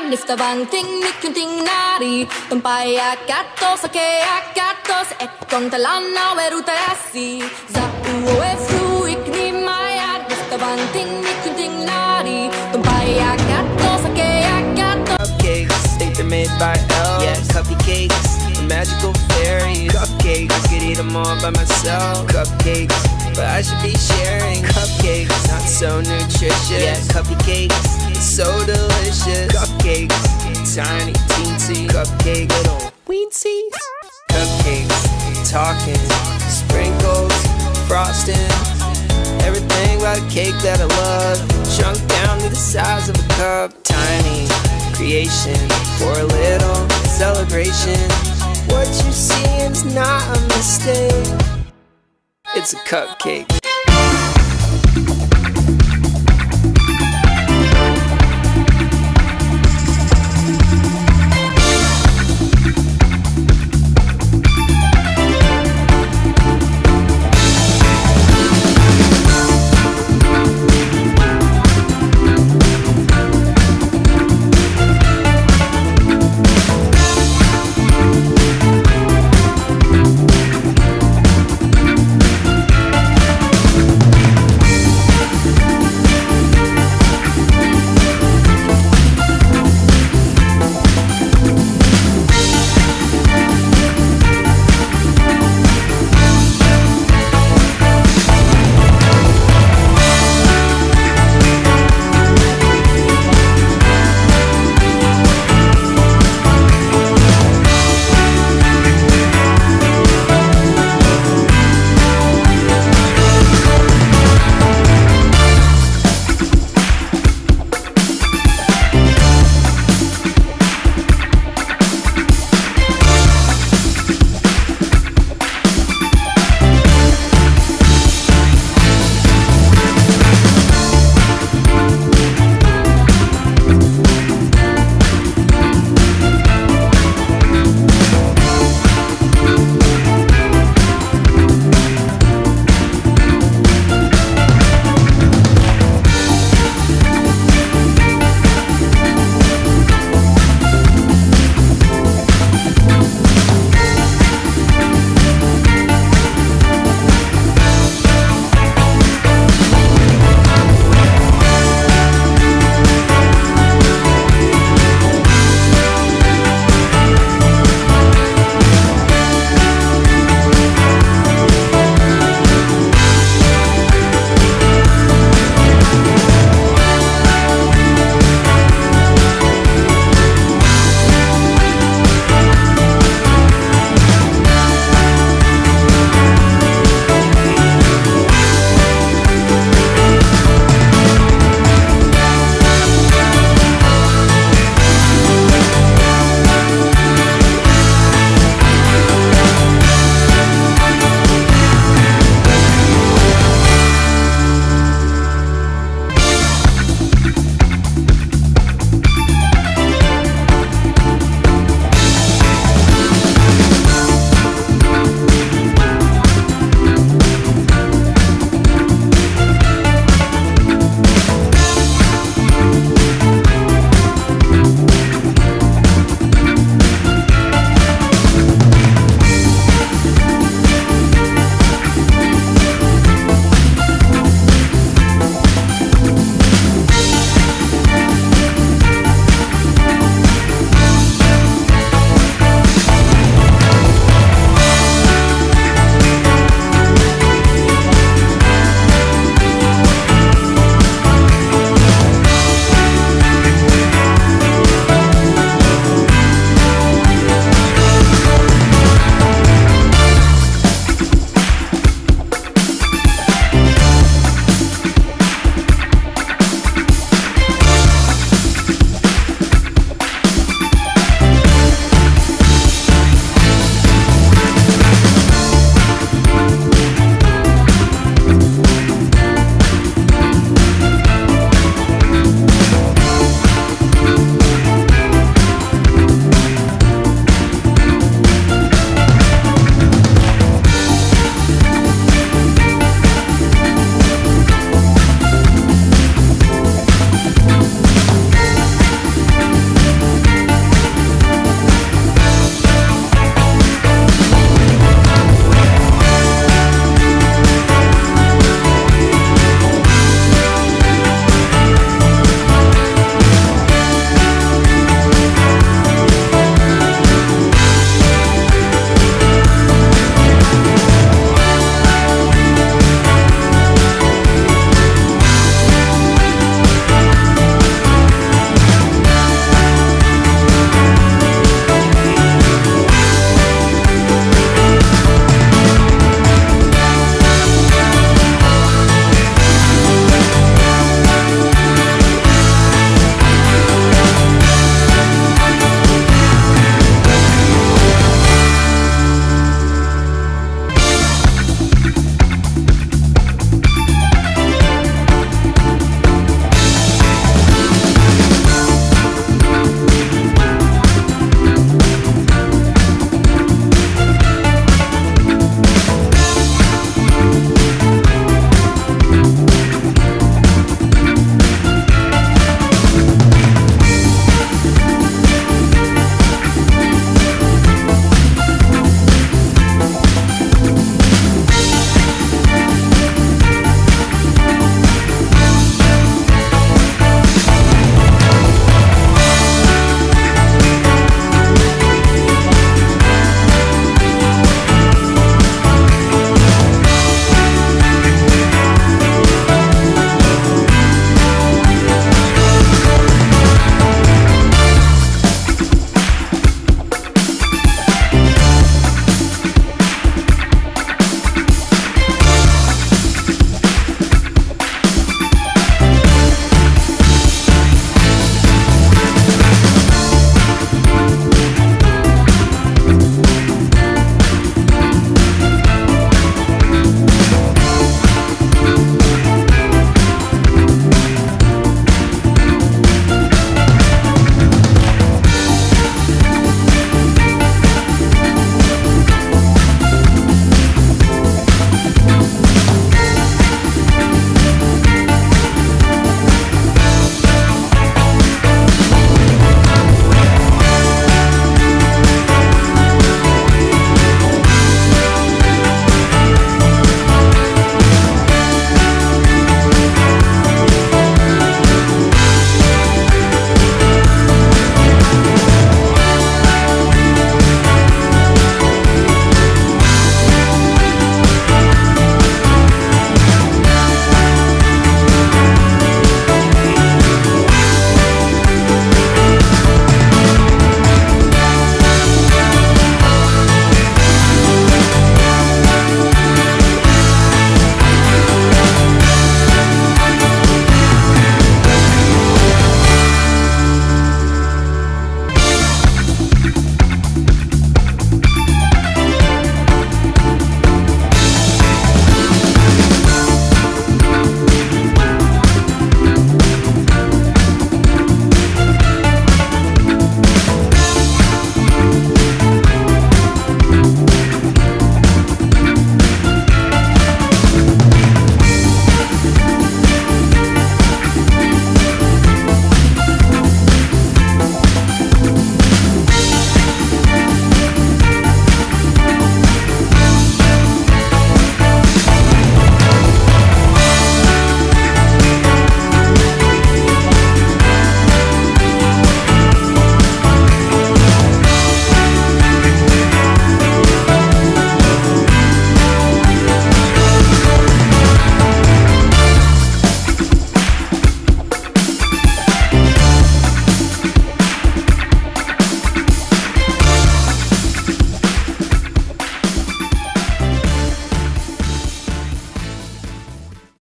Nista vanting nikunting nari Tumpai akato sake akato Se ekon talana weruta yasi Za uo e fruik ni maya Nista vanting nikunting nari Tumpai akato sake akato Cupcakes, think they're made by elves. Yeah, cupcakes, magical fairies. Cupcakes, I could eat them all by myself. Cupcakes, but I should be sharing. Cupcakes, not so nutritious. Yeah, cupcakes, so delicious. Cupcakes, tiny, teensy. Cupcake, little weensy. Cupcakes, talking, sprinkles, frosting. Everything about a cake that I love. Shrunk down to the size of a cup. Tiny creation for a little celebration. What you're seeing's not a mistake. It's a cupcake.